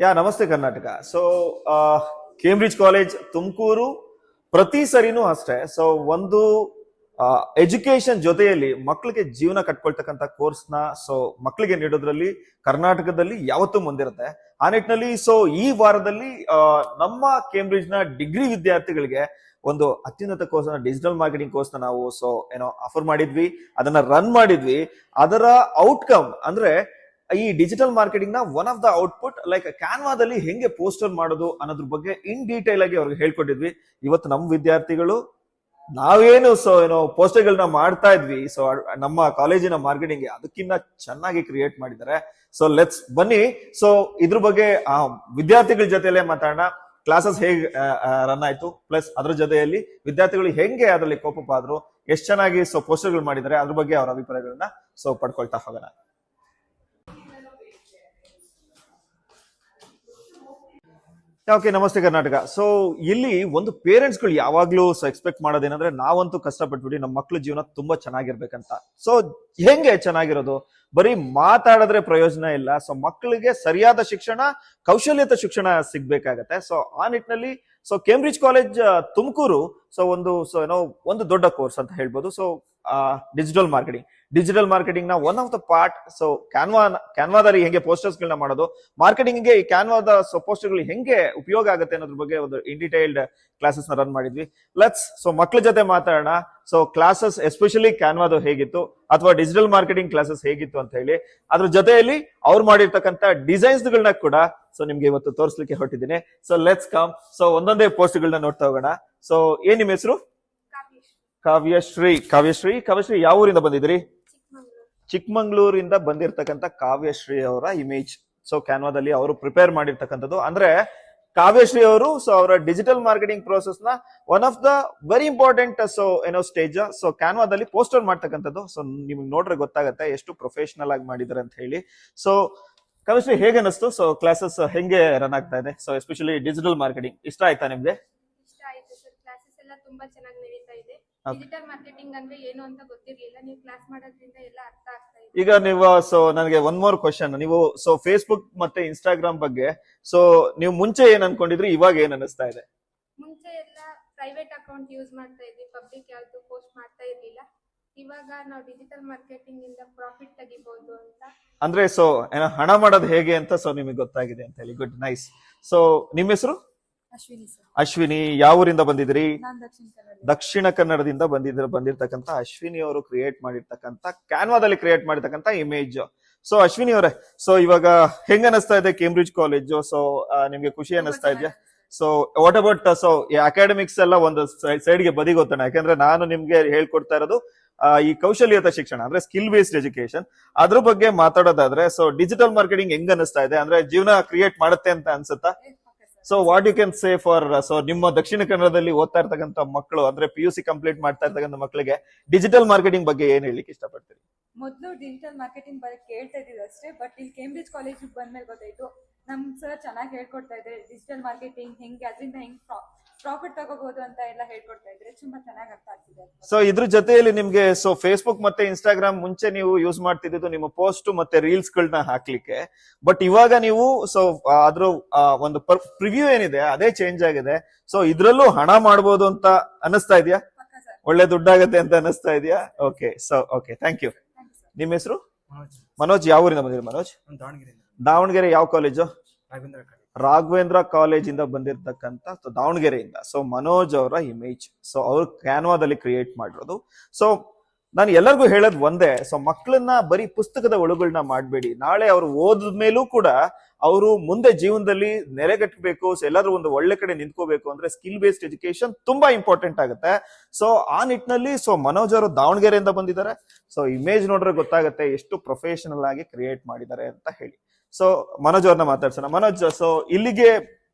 ಯಾ ನಮಸ್ತೆ Karnataka. So Cambridge college Tumakuru ಪ್ರತಿ ಸರಿನೂ ಅಷ್ಟೇ. ಸೊ ಒಂದು ಎಜುಕೇಶನ್ ಜೊತೆಯಲ್ಲಿ ಮಕ್ಕಳಿಗೆ ಜೀವನ ಕಟ್ಕೊಳ್ತಕ್ಕಂಥ ಕೋರ್ಸ್ನ ಸೊ ಮಕ್ಕಳಿಗೆ ನೀಡೋದ್ರಲ್ಲಿ ಕರ್ನಾಟಕದಲ್ಲಿ ಯಾವತ್ತೂ ಮುಂದಿರುತ್ತೆ. ಆ ನಿಟ್ಟಿನಲ್ಲಿ ಸೊ ಈ ವಾರದಲ್ಲಿ ನಮ್ಮ ಕೇಂಬ್ರಿಡ್ಜ್ ನ ಡಿಗ್ರಿ ವಿದ್ಯಾರ್ಥಿಗಳಿಗೆ ಒಂದು ಅತ್ಯುನ್ನತ ಕೋರ್ಸ್ ಡಿಜಿಟಲ್ ಮಾರ್ಕೆಟಿಂಗ್ ಕೋರ್ಸ್ ನಾವು ಸೊ ಆಫರ್ ಮಾಡಿದ್ವಿ, ಅದನ್ನ ರನ್ ಮಾಡಿದ್ವಿ. ಅದರ ಔಟ್ಕಮ್ ಅಂದ್ರೆ ಈ ಡಿಜಿಟಲ್ ಮಾರ್ಕೆಟಿಂಗ್ ನ one of the output like ಕ್ಯಾನ್ವಾದಲ್ಲಿ ಹೆಂಗೆ ಪೋಸ್ಟರ್ ಮಾಡೋದು ಅನ್ನೋದ್ರ ಬಗ್ಗೆ ಇನ್ ಡೀಟೇಲ್ ಆಗಿ ಅವ್ರಿಗೆ ಹೇಳ್ಕೊಟ್ಟಿದ್ವಿ. ಇವತ್ತು ನಮ್ಮ ವಿದ್ಯಾರ್ಥಿಗಳು ನಾವೇನು ಸೊ ಪೋಸ್ಟರ್ಗಳನ್ನ ಮಾಡ್ತಾ ಇದ್ವಿ ಸೊ ನಮ್ಮ ಕಾಲೇಜಿನ ಮಾರ್ಕೆಟಿಂಗ್ ಅದಕ್ಕಿಂತ ಚೆನ್ನಾಗಿ ಕ್ರಿಯೇಟ್ ಮಾಡಿದ್ದಾರೆ. ಸೊ ಲೆಟ್ಸ್ ಬನ್ನಿ ಸೊ ಇದ್ರ ಬಗ್ಗೆ ವಿದ್ಯಾರ್ಥಿಗಳ ಜೊತೆಲೇ ಮಾತಾಡೋಣ. ಕ್ಲಾಸಸ್ ಹೇಗೆ ರನ್ ಆಯ್ತು, ಪ್ಲಸ್ ಅದ್ರ ಜೊತೆಯಲ್ಲಿ ವಿದ್ಯಾರ್ಥಿಗಳು ಹೆಂಗೆ ಅದರಲ್ಲಿ ಕೋಪಪ್ ಆದ್ರು, ಎಷ್ಟು ಚೆನ್ನಾಗಿ ಸೊ ಪೋಸ್ಟರ್ಗಳು ಮಾಡಿದ್ದಾರೆ, ಅದ್ರ ಬಗ್ಗೆ ಅವರ ಅಭಿಪ್ರಾಯಗಳನ್ನ ಸೊ ಪಡ್ಕೊಳ್ತಾ ಹೋಗೋಣ. ಓಕೆ, ನಮಸ್ತೆ ಕರ್ನಾಟಕ. ಸೊ ಇಲ್ಲಿ ಒಂದು ಪೇರೆಂಟ್ಸ್ ಗಳು ಯಾವಾಗ್ಲೂ ಸೊ ಎಕ್ಸ್ಪೆಕ್ಟ್ ಮಾಡೋದೇನಂದ್ರೆ ನಾವಂತೂ ಕಷ್ಟಪಟ್ಬಿಟ್ಟು ನಮ್ಮ ಮಕ್ಳ ಜೀವನ ತುಂಬಾ ಚೆನ್ನಾಗಿರ್ಬೇಕಂತ. ಸೊ ಹೆಂಗೆ ಚೆನ್ನಾಗಿರೋದು? ಬರೀ ಮಾತಾಡಿದ್ರೆ ಪ್ರಯೋಜನ ಇಲ್ಲ. ಸೊ ಮಕ್ಕಳಿಗೆ ಸರಿಯಾದ ಶಿಕ್ಷಣ, ಕೌಶಲ್ಯತ ಶಿಕ್ಷಣ ಸಿಗ್ಬೇಕಾಗತ್ತೆ. ಸೊ ಆ ನಿಟ್ಟಿನಲ್ಲಿ so Cambridge college Tumakuru so ಒಂದು ದೊಡ್ಡ ಕೋರ್ಸ್ ಅಂತ ಹೇಳ್ಬೋದು. ಸೊ ಡಿಜಿಟಲ್ ಮಾರ್ಕೆಟಿಂಗ್ ನ one of the part. So ಕ್ಯಾನ್ವಾದಲ್ಲಿ ಹೆಂಗೆ ಪೋಸ್ಟರ್ಸ್ ಗಳನ್ನ ಮಾಡೋದು, ಮಾರ್ಕೆಟಿಂಗ್ ಗೆ ಈ ಕ್ಯಾನ್ವಾದ ಪೋಸ್ಟರ್ ಗಳು ಹೆಂಗೆ ಉಪಯೋಗ ಆಗುತ್ತೆ ಅನ್ನೋದ್ರ ಬಗ್ಗೆ ಒಂದು ಇನ್ ಡೀಟೈಲ್ಡ್ ಕ್ಲಾಸಸ್ ನ ರನ್ ಮಾಡಿದ್ವಿ. ಸೊ ಮಕ್ಕಳ ಜೊತೆ ಮಾತಾಡೋಣ. ಸೊ ಕ್ಲಾಸಸ್ ಎಸ್ಪೆಷಲಿ ಕ್ಯಾನ್ವಾದ ಹೇಗಿತ್ತು ಅಥವಾ ಡಿಜಿಟಲ್ ಮಾರ್ಕೆಟಿಂಗ್ ಕ್ಲಾಸಸ್ ಹೇಗಿತ್ತು ಅಂತ ಹೇಳಿ, ಅದ್ರ ಜೊತೆಯಲ್ಲಿ ಅವ್ರು ಮಾಡಿರ್ತಕ್ಕಂಥ ಡಿಸೈನ್ಸ್ ಗಳನ್ನ ಕೂಡ ಸೊ ನಿಮ್ಗೆ ಇವತ್ತು ತೋರಿಸ್ಲಿಕ್ಕೆ ಹೊರಟಿದ್ದೀನಿ. So let's come. ಸೊ ಒಂದೊಂದೇ ಪೋಸ್ಟ್ ಗಳನ್ನ ನೋಡ್ತಾ ಹೋಗೋಣ. ಸೊ ಏನ್ ನಿಮ್ಮ ಹೆಸರು? ಕಾವ್ಯಶ್ರೀ ಯಾವ ಊರಿಂದ ಬಂದಿದ್ರಿ? ಚಿಕ್ಕಮಂಗ್ಳೂರಿಂದ ಬಂದಿರತಕ್ಕಂತ ಕಾವ್ಯಶ್ರೀ ಅವರ ಇಮೇಜ್ ಸೊ ಕ್ಯಾನ್ವಾದಲ್ಲಿ ಅವರು ಪ್ರಿಪೇರ್ ಮಾಡಿರ್ತಕ್ಕಂಥದ್ದು. ಅಂದ್ರೆ ಕಾವ್ಯಶ್ರೀ ಅವರು ಸೊ ಅವರ ಡಿಜಿಟಲ್ ಮಾರ್ಕೆಟಿಂಗ್ ಪ್ರೋಸೆಸ್ ನ one of the very important so stage so ಕ್ಯಾನ್ವಾದಲ್ಲಿ ಪೋಸ್ಟರ್ ಮಾಡ್ತಕ್ಕಂಥದ್ದು. ಸೊ ನಿಮ್ಗೆ ನೋಡ್ರೆ ಗೊತ್ತಾಗತ್ತೆ ಎಷ್ಟು ಪ್ರೊಫೆಷನಲ್ ಆಗಿ ಮಾಡಿದಾರೆ ಅಂತ ಹೇಳಿ. ಸೊ ಕಾವ್ಯಶ್ರೀ ಹೇಗೆ ಅನಿಸ್ತು? ಸೊ ಕ್ಲಾಸಸ್ ಹೆಂಗೆ ರನ್ ಆಗ್ತಾ ಇದೆ? ಸೊ ಎಸ್ಪೆಷಲಿ ಡಿಜಿಟಲ್ ಮಾರ್ಕೆಟಿಂಗ್ ಇಷ್ಟ ಆಯ್ತಾ ನಿಮ್ಗೆ? ಇಷ್ಟ ಆಯ್ತು ಸರ್. ಕ್ಲಾಸಸ್ ಎಲ್ಲ ತುಂಬಾ ಚೆನ್ನಾಗಿ ನಡೀತಾ ಇದೆ. ಡಿಜಿಟಲ್ ಮಾರ್ಕೆಟಿಂಗ್ ಅಂದ್ರೆ ಏನು ಅಂತ ಗೊತ್ತಿರ್ಲಿಲ್ಲ. ನೀವು ಕ್ಲಾಸ್ ಮಾಡೋದ್ರಿಂದ ಎಲ್ಲ ಅರ್ಥ ಆಗ್ತಾ ಇದೆ. ಈಗ ನೀವು ಸೊ ನನಗೆ ಒನ್ ಮೋರ್ ಕ್ವಶನ್. ನೀವು ಸೊ ಫೇಸ್ಬುಕ್ ಮತ್ತೆ ಇನ್ಸ್ಟಾಗ್ರಾಮ್ ಬಗ್ಗೆ ಸೊ ನೀವು ಮುಂಚೆ ಏನ್ ಅನ್ಕೊಂಡಿದ್ರಿ, ಇವಾಗ ಏನ್ ಅನಿಸ್ತಾ ಇದೆ? ಮುಂಚೆ ಎಲ್ಲ ಪ್ರೈವೇಟ್ ಅಕೌಂಟ್ ಯೂಸ್ ಮಾಡ್ತಾ ಇದ್ವಿ, ಪಬ್ಲಿಕ್ ಯಾವ್ದು ಪೋಸ್ಟ್ ಮಾಡ್ತಾ ಇರ್ಲಿಲ್ಲ. ಇವಾಗ ನಾವು ಡಿಜಿಟಲ್ ಮಾರ್ಕೆಟಿಂಗ್ ಇಂದ ಪ್ರಾಫಿಟ್ ತೆಗಿಬಹುದು ಅಂತ. ಅಂದ್ರೆ ಸೊ ಹಣ ಮಾಡೋದು ಹೇಗೆ ಅಂತ ಸೊ ನಿಮಗೆ ಗೊತ್ತಾಗಿದೆ ಅಂತ ಹೇಳಿ. Good, nice. ಸೊ ನಿಮ್ಮ ಹೆಸರು? ಅಶ್ವಿನಿ. ಯಾವ ಊರಿಂದ ಬಂದಿದ್ರಿ? ದಕ್ಷಿಣ ಕನ್ನಡದಿಂದ ಬಂದಿರ್ತಕ್ಕಂಥ ಅಶ್ವಿನಿ ಅವರು ಕ್ರಿಯೇಟ್ ಮಾಡಿರ್ತಕ್ಕಂಥ ಕ್ಯಾನ್ವಾದಲ್ಲಿ ಕ್ರಿಯೇಟ್ ಮಾಡಿರ್ತಕ್ಕಂಥ ಇಮೇಜ್. ಸೊ ಅಶ್ವಿನಿ ಅವರೇ, ಸೊ ಇವಾಗ ಹೆಂಗ ಅನಿಸ್ತಾ ಇದೆ ಕೇಂಬ್ರಿಡ್ಜ್ ಕಾಲೇಜ್? ಸೊ ನಿಮ್ಗೆ ಖುಷಿ ಅನಿಸ್ತಾ ಇದೆಯಾ? ಸೊ ವಾಟ್ ಅಬೌಟ್ ಸೊ ಈ ಅಕಾಡೆಮಿಕ್ಸ್ ಎಲ್ಲ ಒಂದು ಸೈಡ್ಗೆ ಬದಿ ಗೊತ್ತಣ, ಯಾಕಂದ್ರೆ ನಾನು ನಿಮ್ಗೆ ಹೇಳ್ಕೊಡ್ತಾ ಇರೋದು ಈ ಕೌಶಲ್ಯತ ಶಿಕ್ಷಣ ಅಂದ್ರೆ ಸ್ಕಿಲ್ ಬೇಸ್ಡ್ ಎಜುಕೇಶನ್. ಅದ್ರ ಬಗ್ಗೆ ಮಾತಾಡೋದಾದ್ರೆ ಸೊ ಡಿಜಿಟಲ್ ಮಾರ್ಕೆಟಿಂಗ್ ಹೆಂಗ್ ಅನಿಸ್ತಾ ಇದೆ? ಅಂದ್ರೆ ಜೀವನ ಕ್ರಿಯೇಟ್ ಮಾಡುತ್ತೆ ಅಂತ ಅನ್ಸುತ್ತಾ? So what you can say for so ನಿಮ್ಮ ದಕ್ಷಿಣ ಕನ್ನಡದಲ್ಲಿ ಓದ್ತಾ ಇರ್ತಕ್ಕಂಥ ಮಕ್ಕಳು ಅಂದ್ರೆ PUC ಕಂಪ್ಲೀಟ್ ಮಾಡ್ತಾ ಇರ್ತಕ್ಕಂಥ ಮಕ್ಕಳಿಗೆ ಡಿಜಿಟಲ್ ಮಾರ್ಕೆಟಿಂಗ್ ಬಗ್ಗೆ ಏನ್ ಹೇಳಿಕ್ಕೆ ಇಷ್ಟಪಡ್ತೀರಿ? ಮೊದಲು ಡಿಜಿಟಲ್ ಮಾರ್ಕೆಟಿಂಗ್ ಬಗ್ಗೆ ಕೇಳ್ತಾ ಇದ್ದಿದ್ದು ಅಷ್ಟೇ, ಬಟ್ ಇಲ್ಲಿ ಕೇಂಬ್ರಿಡ್ಜ್ ಕಾಲೇಜಿಗೆ ಬಂದ್ಮೇಲೆ ಗೊತ್ತಾಯ್ತು. ನಮ್ ಸರ್ ಚೆನ್ನಾಗಿ ಹೇಳ್ಕೊಡ್ತಾ ಇದ್ದಾರೆ. ಡಿಜಿಟಲ್ ಮಾರ್ಕೆಟಿಂಗ್ ಹೆಂಗೆ, ಅದರಿಂದ ಹೆಂಗ್ ಪ್ರಾಫಿಟ್ ತಗೋಬಹುದು ಅಂತ ಎಲ್ಲ ಹೇಳ್ಕೊಡ್ತಾ ಇದ್ರೆ ತುಂಬಾ ಚೆನ್ನಾಗಿ ಅರ್ಥ ಆಗ್ತಿದೆ. ಸೊ ಇದ್ರ ಜೊತೆಯಲ್ಲಿ ನಿಮ್ಗೆ ಸೊ ಫೇಸ್ಬುಕ್ ಮತ್ತೆ ಇನ್ಸ್ಟಾಗ್ರಾಮ್ ಮುಂಚೆ ನೀವು ಯೂಸ್ ಮಾಡ್ತಿದ್ದು ನಿಮ್ಮ ಪೋಸ್ಟ್ ಮತ್ತೆ ರೀಲ್ಸ್ ಗಳನ್ನ ಹಾಕ್ಲಿಕ್ಕೆ, ಬಟ್ ಇವಾಗ ನೀವು ಸೊ ಅದ್ರ ಒಂದು ಪ್ರಿವ್ಯೂ ಏನಿದೆ ಅದೇ ಚೇಂಜ್ ಆಗಿದೆ. ಸೊ ಇದ್ರಲ್ಲೂ ಹಣ ಮಾಡ್ಬೋದು ಅಂತ ಅನಿಸ್ತಾ ಇದೆಯಾ? ಒಳ್ಳೆ ದುಡ್ಡಾಗತ್ತೆ ಅಂತ ಅನಿಸ್ತಾ ಇದೆಯಾ? Okay, so okay, thank you. ನಿಮ್ಮ ಹೆಸರು? ಮನೋಜ್. ಯಾವ ಊರಿಂದ ಬಂದಿರಿ ಮನೋಜ್? ದಾವಣಗೆರೆ. ಯಾವ ಕಾಲೇಜು? ರಾಘವೇಂದ್ರ ಕಾಲೇಜ್ ಇಂದ ಬಂದಿರತಕ್ಕಂತ ದಾವಣಗೆರೆಯಿಂದ. ಸೊ ಮನೋಜ್ ಅವರ ಇಮೇಜ್ ಸೊ ಅವರು ಕ್ಯಾನ್ವಾದಲ್ಲಿ ಕ್ರಿಯೇಟ್ ಮಾಡಿರೋದು. ಸೊ ನಾನು ಎಲ್ಲರಿಗೂ ಹೇಳೋದು ಒಂದೇ, ಸೊ ಮಕ್ಕಳನ್ನ ಬರೀ ಪುಸ್ತಕದ ಒಳಗಳನ್ನ ಮಾಡ್ಬೇಡಿ. ನಾಳೆ ಅವ್ರು ಓದಿದ್ಮೇಲೂ ಕೂಡ ಅವರು ಮುಂದೆ ಜೀವನದಲ್ಲಿ ನೆಲೆಗಟ್ಟಬೇಕು, ಸೊ ಎಲ್ಲಾದ್ರೂ ಒಂದು ಒಳ್ಳೆ ಕಡೆ ನಿಂತ್ಕೋಬೇಕು ಅಂದ್ರೆ ಸ್ಕಿಲ್ ಬೇಸ್ಡ್ ಎಜುಕೇಶನ್ ತುಂಬಾ ಇಂಪಾರ್ಟೆಂಟ್ ಆಗುತ್ತೆ. ಸೊ ಆ ನಿಟ್ಟಿನಲ್ಲಿ ಸೊ ಮನೋಜ್ ಅವರು ದಾವಣಗೆರೆಯಿಂದ ಬಂದಿದ್ದಾರೆ. ಸೊ ಇಮೇಜ್ ನೋಡ್ರೆ ಗೊತ್ತಾಗುತ್ತೆ ಎಷ್ಟು ಪ್ರೊಫೆಷನಲ್ ಆಗಿ ಕ್ರಿಯೇಟ್ ಮಾಡಿದ್ದಾರೆ ಅಂತ ಹೇಳಿ. ಸೊ ಮನೋಜ್ ಅವ್ರನ್ನ ಮಾತಾಡ್ಸೋಣ. ಮನೋಜ್, ಸೊ ಇಲ್ಲಿಗೆ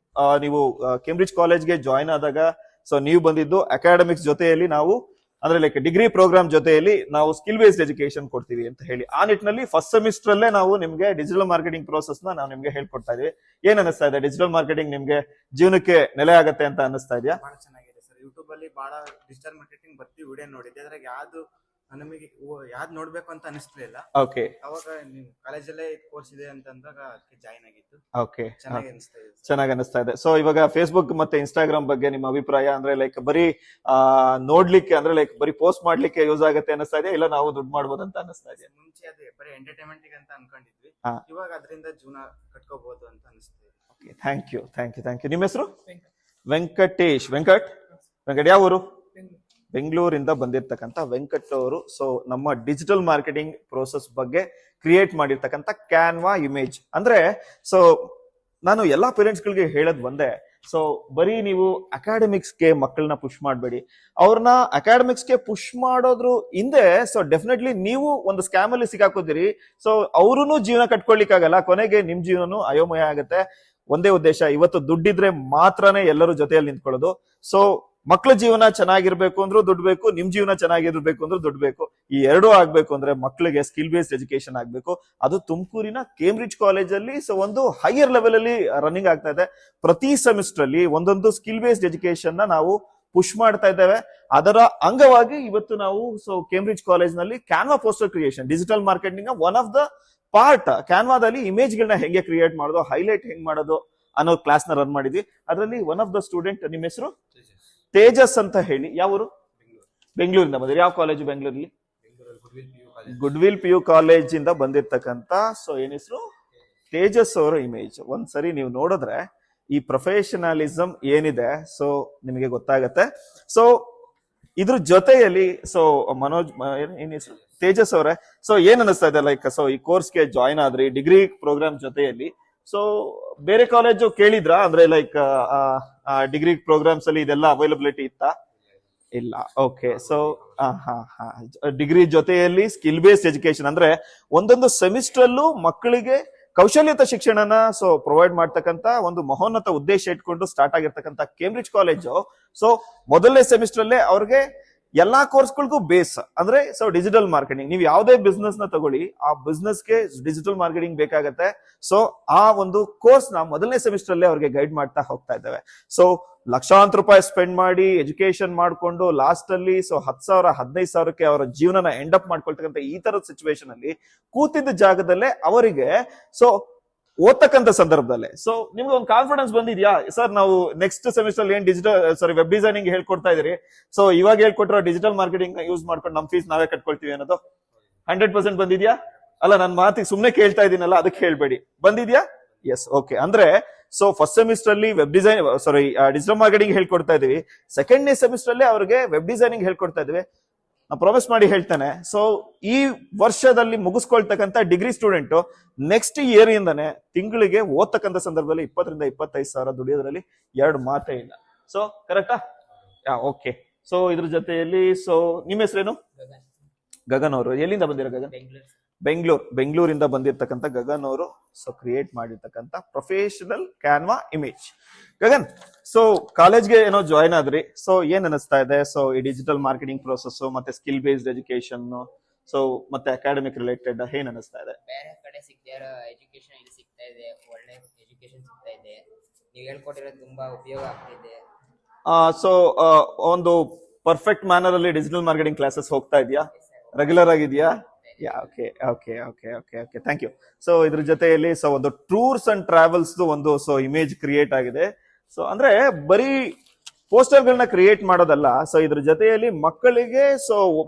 ನೀವು ಕೇಂಬ್ರಿಡ್ಜ್ ಕಾಲೇಜ್ಗೆ ಜಾಯ್ನ್ ಆದಾಗ ಸೊ ನೀವು ಬಂದಿದ್ದು ಅಕಾಡೆಮಿಕ್ಸ್ ಜೊತೆಯಲ್ಲಿ ನಾವು ಅಂದ್ರೆ ಲೈಕ್ ಡಿಗ್ರಿ ಪ್ರೋಗ್ರಾಮ್ ಜೊತೆಯಲ್ಲಿ ನಾವು ಸ್ಕಿಲ್ ಬೇಸ್ಡ್ ಎಜುಕೇಶನ್ ಕೊಡ್ತೀವಿ ಅಂತ ಹೇಳಿ. ಆ ನಿಟ್ಟಿನಲ್ಲಿ ಫಸ್ಟ್ ಸೆಮಿಸ್ಟರ್ ಅಲ್ಲೇ ನಾವು ನಿಮ್ಗೆ ಡಿಜಿಟಲ್ ಮಾರ್ಕೆಟಿಂಗ್ ಪ್ರೋಸೆಸ್ ನಾವು ನಿಮ್ಗೆ ಹೇಳ್ಕೊಡ್ತಾ ಇದೀವಿ. ಏನ್ ಅನಿಸ್ತಾ ಇದೆ? ಡಿಜಿಟಲ್ ಮಾರ್ಕೆಟಿಂಗ್ ನಿಮ್ಗೆ ಜೀವನಕ್ಕೆ ನೆಲೆ ಆಗತ್ತೆ ಅಂತ ಅನಿಸ್ತಾ ಇದೆಯಾ? ಬಹಳ ಚೆನ್ನಾಗಿದೆ ಸರ್. ಯೂಟ್ಯೂಬ್ ಅಲ್ಲಿ ಬಹಳ ಡಿಜಿಟಲ್ ಮಾರ್ಕೆಟಿಂಗ್ ಬರ್ತೀವಿ ವಿಡಿಯೋ ನೋಡಿದ್ದೆ. ಅದ್ರಾಗ ಯಾವ್ದು ನಮಗೆ ಯಾವ್ದು ನೋಡ್ಬೇಕು ಅಂತ ಅನಿಸ್ಲಿಲ್ಲ. ಓಕೆ ಅವಾಗ ನೀವು ಕಾಲೇಜಲ್ಲೇ ಕೋರ್ಸ್ ಇದೆ ಅಂತ ಅಂದಾಗ ಅದಕ್ಕೆ ಜಾಯಿನ್ ಆಗಿದ್ದು. ಓಕೆ ಚೆನ್ನಾಗಿ ಅನಿಸ್ತಾ ಇದೆ. ಚೆನ್ನಾಗಿ ಅನಿಸ್ತಾ ಇದೆ. ಸೊ ಇವಾಗ ಫೇಸ್ಬುಕ್ ಮತ್ತೆ ಇನ್ಸ್ಟಾಗ್ರಾಮ್ ಬಗ್ಗೆ ನಿಮ್ಮ ಅಭಿಪ್ರಾಯ ಅಂದ್ರೆ ಲೈಕ್ ಬರೀ ನೋಡ್ಲಿಕ್ಕೆ ಅಂದ್ರೆ ಲೈಕ್ ಬರೀ ಪೋಸ್ಟ್ ಮಾಡ್ಲಿಕ್ಕೆ ಯೂಸ್ ಆಗುತ್ತೆ ಅನಿಸ್ತಾ ಇದೆ, ಇಲ್ಲ ನಾವು ದುಡ್ಡು ಮಾಡ್ಬೋದು ಅಂತ ಅನಿಸ್ತಾ ಇದೆ? ಮುಂಚೆ ಅದೇ ಬರೀ ಎಂಟರ್ಟೈನ್ಮೆಂಟ್ ಅಂತ ಅನ್ಕೊಂಡಿದ್ವಿ, ಹಾ. ಇವಾಗ ಅದರಿಂದ ಜೀವನ ಕಟ್ಕೋಬಹುದು ಅಂತ ಅನಿಸ್ತಾ ಇದೆ. Okay, thank you thank you thank you. ನಿಮ್ಮ ಹೆಸರು? ವೆಂಕಟೇಶ್. ವೆಂಕಟ್ ಯಾವ ಊರು? ಬೆಂಗಳೂರಿಂದ ಬಂದಿರ್ತಕ್ಕಂಥ ವೆಂಕಟ್ ಅವರು. ಸೊ ನಮ್ಮ ಡಿಜಿಟಲ್ ಮಾರ್ಕೆಟಿಂಗ್ ಪ್ರೋಸೆಸ್ ಬಗ್ಗೆ ಕ್ರಿಯೇಟ್ ಮಾಡಿರ್ತಕ್ಕಂಥ ಕ್ಯಾನ್ವಾ ಇಮೇಜ್ ಅಂದ್ರೆ, ಸೊ ನಾನು ಎಲ್ಲಾ ಪೇರೆಂಟ್ಸ್ಗಳಿಗೆ ಹೇಳೋದ್ ಒಂದೇ, ಸೊ ಬರೀ ನೀವು ಅಕಾಡೆಮಿಕ್ಸ್ಗೆ ಮಕ್ಕಳನ್ನ ಪುಷ್ ಮಾಡಬೇಡಿ. ಅವ್ರನ್ನ ಅಕಾಡೆಮಿಕ್ಸ್ಗೆ ಪುಷ್ ಮಾಡೋದ್ರ ಹಿಂದೆ ಸೊ ಡೆಫಿನೆಟ್ಲಿ ನೀವು ಒಂದು ಸ್ಕ್ಯಾಮ್ ಅಲ್ಲಿ ಸಿಕ್ಕಾಕೋದಿರಿ. ಸೊ ಅವ್ರೂ ಜೀವನ ಕಟ್ಕೊಳ್ಲಿಕ್ಕಾಗಲ್ಲ, ಕೊನೆಗೆ ನಿಮ್ ಜೀವನನು ಅಯೋಮಯ ಆಗುತ್ತೆ. ಒಂದೇ ಉದ್ದೇಶ, ಇವತ್ತು ದುಡ್ಡಿದ್ರೆ ಮಾತ್ರನೇ ಎಲ್ಲರೂ ಜೊತೆಯಲ್ಲಿ ನಿಂತ್ಕೊಳ್ಳೋದು. ಸೊ ಮಕ್ಳ ಜೀವನ ಚೆನ್ನಾಗಿರ್ಬೇಕು ಅಂದ್ರೂ ದುಡ್ಡು ಬೇಕು, ನಿಮ್ ಜೀವನ ಚೆನ್ನಾಗಿರ್ಬೇಕು ಅಂದ್ರೂ ದುಡ್ಡು ಬೇಕು. ಈ ಎರಡೂ ಆಗ್ಬೇಕು ಅಂದ್ರೆ ಮಕ್ಕಳಿಗೆ ಸ್ಕಿಲ್ ಬೇಸ್ಡ್ ಎಜುಕೇಶನ್ ಆಗ್ಬೇಕು. ಅದು ತುಮಕೂರಿನ ಕೇಂಬ್ರಿಡ್ಜ್ ಕಾಲೇಜಲ್ಲಿ ಸೊ ಒಂದು ಹೈಯರ್ ಲೆವೆಲ್ ಅಲ್ಲಿ ರನ್ನಿಂಗ್ ಆಗ್ತಾ ಇದೆ. ಪ್ರತಿ ಸೆಮಿಸ್ಟರ್ ಅಲ್ಲಿ ಒಂದೊಂದು ಸ್ಕಿಲ್ ಬೇಸ್ಡ್ ಎಜುಕೇಶನ್ ನ ನಾವು ಪುಷ್ ಮಾಡ್ತಾ ಇದ್ದೇವೆ. ಅದರ ಅಂಗವಾಗಿ ಇವತ್ತು ನಾವು ಸೊ ಕೇಂಬ್ರಿಡ್ಜ್ ಕಾಲೇಜ್ ನಲ್ಲಿ Canva poster creation, digital marketing one of the part ಕ್ಯಾನ್ವಾದಲ್ಲಿ ಇಮೇಜ್ ಗಳನ್ನ ಹೆಂಗೆ ಕ್ರಿಯೇಟ್ ಮಾಡೋದು, ಹೈಲೈಟ್ ಹೆಂಗ್ ಮಾಡೋದು ಅನ್ನೋ ಕ್ಲಾಸ್ ನ ರನ್ ಮಾಡಿದ್ವಿ. ಅದರಲ್ಲಿ ಒನ್ ಆಫ್ ದ ಸ್ಟೂಡೆಂಟ್, ನಿಮ್ಮ ಹೆಸರು? ತೇಜಸ್ ಅಂತ ಹೇಳಿ. ಯಾವ ಊರು? ಬೆಂಗಳೂರಿಂದ ಬಂದಿರಿ. ಯಾವ ಕಾಲೇಜು ಬೆಂಗಳೂರಲ್ಲಿ? ಗುಡ್ವಿಲ್ PU ಕಾಲೇಜ್ ಇಂದ ಬಂದಿರ್ತಕ್ಕಂತ ಸೊ ಏನ್ ಹೆಸರು? ತೇಜಸ್ ಅವರ ಇಮೇಜ್ ಒಂದ್ಸರಿ ನೀವು ನೋಡಿದ್ರೆ ಈ ಪ್ರೊಫೆಷನಲಿಸಂ ಏನಿದೆ ಸೊ ನಿಮಗೆ ಗೊತ್ತಾಗತ್ತೆ. ಸೊ ಇದ್ರ ಜೊತೆಯಲ್ಲಿ ಸೊ ಮನೋಜ್ ಏನ್ ಹೆಸರು? ತೇಜಸ್ ಅವರೇ, ಸೊ ಏನ್ ಅನಿಸ್ತಾ ಇದೆ ಲೈಕ್ ಸೊ ಈ ಕೋರ್ಸ್ಗೆ ಜಾಯಿನ್ ಆದ್ರಿ ಡಿಗ್ರಿ ಪ್ರೋಗ್ರಾಮ್ ಜೊತೆಯಲ್ಲಿ, ಸೊ ಬೇರೆ ಕಾಲೇಜು ಕೇಳಿದ್ರಾ ಅಂದ್ರೆ ಲೈಕ್ ಡಿಗ್ರಿ ಪ್ರೋಗ್ರಾಮ್ಸ್ ಅಲ್ಲಿ ಇದೆಲ್ಲ ಅವೈಲಬಿಲಿಟಿ ಇತ್ತಾ? ಇಲ್ಲ. ಓಕೆ, ಸೊ ಡಿಗ್ರಿ ಜೊತೆಯಲ್ಲಿ ಸ್ಕಿಲ್ ಬೇಸ್ಡ್ ಎಜುಕೇಶನ್ ಅಂದ್ರೆ ಒಂದೊಂದು ಸೆಮಿಸ್ಟರ್ ಅಲ್ಲೂ ಮಕ್ಕಳಿಗೆ ಕೌಶಲ್ಯತ ಶಿಕ್ಷಣನ ಸೊ ಪ್ರೊವೈಡ್ ಮಾಡ್ತಕ್ಕಂತ ಒಂದು ಮಹೋನ್ನತ ಉದ್ದೇಶ ಇಟ್ಕೊಂಡು ಸ್ಟಾರ್ಟ್ ಆಗಿರ್ತಕ್ಕಂಥ ಕೇಂಬ್ರಿಡ್ಜ್ ಕಾಲೇಜು. ಸೊ ಮೊದಲನೇ ಸೆಮಿಸ್ಟರ್ ಅಲ್ಲೇ ಅವ್ರಿಗೆ ಎಲ್ಲಾ ಕೋರ್ಸ್ಗಳಿಗೂ ಬೇಸ್ ಅಂದ್ರೆ ಸೊ ಡಿಜಿಟಲ್ ಮಾರ್ಕೆಟಿಂಗ್. ನೀವು ಯಾವುದೇ ಬಿಸ್ನೆಸ್ ನ ತಗೊಳ್ಳಿ, ಆ ಬಿಸ್ನೆಸ್ಗೆ ಡಿಜಿಟಲ್ ಮಾರ್ಕೆಟಿಂಗ್ ಬೇಕಾಗತ್ತೆ. ಸೊ ಆ ಒಂದು ಕೋರ್ಸ್ ನ ಮೊದಲನೇ ಸೆಮಿಸ್ಟರ್ ಅಲ್ಲೇ ಅವ್ರಿಗೆ ಗೈಡ್ ಮಾಡ್ತಾ ಹೋಗ್ತಾ ಇದ್ದೇವೆ. ಸೊ ಲಕ್ಷಾಂತರ ರೂಪಾಯಿ ಸ್ಪೆಂಡ್ ಮಾಡಿ ಎಜುಕೇಶನ್ ಮಾಡ್ಕೊಂಡು ಲಾಸ್ಟ್ ಅಲ್ಲಿ ಸೊ 10,000 15,000ಕ್ಕೆ ಅವರ ಜೀವನನ ಎಂಡ್ ಅಪ್ ಮಾಡ್ಕೊಳ್ತಕ್ಕಂಥ ಈ ತರದ ಸಿಚುವೇಶನ್ ಅಲ್ಲಿ ಕೂತಿದ್ದ ಜಾಗದಲ್ಲೇ ಅವರಿಗೆ ಸೊ ಓದ್ತಕ್ಕಂಥ ಸಂದರ್ಭದಲ್ಲೇ ಸೊ ನಿಮ್ಗೆ ಒಂದು ಕಾನ್ಫಿಡೆನ್ಸ್ ಬಂದಿದ್ಯಾ? ಸರ್ ನಾವು ನೆಕ್ಸ್ಟ್ ಸೆಮಿಸ್ಟರ್ ಏನ್ ವೆಬ್ ಡಿಸೈನಿಂಗ್ ಹೇಳ್ಕೊಡ್ತಾ ಇದೀರಿ, ಸೊ ಇವಾಗ ಹೇಳ್ಕೊಟ್ಟಿರೋ ಡಿಜಿಟಲ್ ಮಾರ್ಕೆಟಿಂಗ್ ಯೂಸ್ ಮಾಡ್ಕೊಂಡು ನಮ್ ಫೀಸ್ ನಾವೇ ಕಟ್ಕೊಳ್ತೀವಿ ಅನ್ನೋದು 100% ಬಂದಿದ್ಯಾ? ಅಲ್ಲ, ನನ್ನ ಮಾತಿಗೆ ಸುಮ್ನೆ ಕೇಳ್ತಾ ಇದೀನಲ್ಲ, ಅದಕ್ಕೆ ಹೇಳ್ಬೇಡಿ. ಬಂದಿದ್ಯಾ? ಎಸ್. ಓಕೆ, ಅಂದ್ರೆ ಸೊ ಫಸ್ಟ್ ಸೆಮಿಸ್ಟರ್ ಅಲ್ಲಿ ಡಿಜಿಟಲ್ ಮಾರ್ಕೆಟಿಂಗ್ ಹೇಳ್ಕೊಡ್ತಾ ಇದೀವಿ. ಸೆಕೆಂಡ್ನೇ ಸೆಮಿಸ್ಟರ್ ಅಲ್ಲಿ ಅವ್ರಿಗೆ ವೆಬ್ ಡಿಸೈನಿಂಗ್ ಹೇಳ್ಕೊಡ್ತಾ ಇದೀವಿ. ನಾ ಪ್ರಾಮಿಸ್ ಮಾಡಿ ಹೇಳ್ತಾನೆ, ಸೊ ಈ ವರ್ಷದಲ್ಲಿ ಮುಗಿಸ್ಕೊಳ್ತಕ್ಕಂಥ ಡಿಗ್ರಿ ಸ್ಟೂಡೆಂಟ್ ನೆಕ್ಸ್ಟ್ ಇಯರ್ ಇಂದಾನೆ ತಿಂಗಳಿಗೆ ಓದ್ತಕ್ಕಂಥ ಸಂದರ್ಭದಲ್ಲಿ 20,000 ರಿಂದ 25,000 ದುಡಿಯೋದ್ರಲ್ಲಿ ಎರಡು ಮಾತೇ ಇಲ್ಲ. ಸೊ ಕರೆಕ್ಟಾ? ಓಕೆ. ಸೊ ಇದ್ರ ಜೊತೆಯಲ್ಲಿ ಸೊ ನಿಮ್ಮ ಹೆಸರೇನು? ಗಗನ್ ಅವರು. ಎಲ್ಲಿಂದ ಬಂದಿರೋ ಗಗನ್? ಬೆಂಗಳೂರಿಂದ ಬಂದಿರತಕ್ಕಂಥ ಗಗನ್ ಅವರು ಸೊ ಕ್ರಿಯೇಟ್ ಮಾಡಿರ್ತಕ್ಕಂಥ professional Canva image. Gagan, so ಕಾಲೇಜ್ಗೆ ಏನೋ ಜಾಯಿನ್ ಆದ್ರಿ, ಸೊ ಏನ್ ಅನಿಸ್ತಾ ಇದೆ? ಸೊ ಈ ಡಿಜಿಟಲ್ ಮಾರ್ಕೆಟಿಂಗ್ ಪ್ರೋಸೆಸ್ ಮತ್ತೆ ಸ್ಕಿಲ್ ಬೇಸ್ಡ್ ಎಜುಕೇಶನ್ ಸೊ ಮತ್ತೆ ಅಕಾಡೆಮಿಕ್ ರಿಲೇಟೆಡ್ ಏನ್ ಅನಿಸ್ತಾ ಇದೆ? ಬೇರೆ ಕಡೆ ಸಿಗದೇ ಇರೋ ಎಜುಕೇಶನ್ ಇಲ್ಲಿ ಸಿಗ್ತಾ ಇದೆ, ಒಳ್ಳೆ ಎಜುಕೇಶನ್ ಸಿಗ್ತಾ ಇದೆ. ನೀವು ಹೇಳ್ಕೊಟ್ಟಿರೋದು ತುಂಬಾ ಉಪಯೋಗ ಆಗ್ತಿದೆ. ಸೊ ಒಂದು ಪರ್ಫೆಕ್ಟ್ ಮ್ಯಾನರ್ ಅಲ್ಲಿ ಡಿಜಿಟಲ್ ಮಾರ್ಕೆಟಿಂಗ್ ಕ್ಲಾಸಸ್ ಹೋಗ್ತಾ ಇದೆಯಾ? ರೆಗ್ಯುಲರ್ ಆಗಿದೆಯಾ? Okay, thank you. ಸೊ ಇದ್ರ ಜೊತೆಯಲ್ಲಿ ಸೊ ಒಂದು ಟೂರ್ಸ್ ಅಂಡ್ ಟ್ರಾವೆಲ್ಸ್ ಒಂದು ಸೊ ಇಮೇಜ್ ಕ್ರಿಯೇಟ್ ಆಗಿದೆ. ಸೊ ಅಂದ್ರೆ ಬರೀ ಪೋಸ್ಟರ್ ಗಳನ್ನ ಕ್ರಿಯೇಟ್ ಮಾಡೋದಲ್ಲ, ಸೊ ಇದ್ರ ಜೊತೆಯಲ್ಲಿ ಮಕ್ಕಳಿಗೆ ಸೊ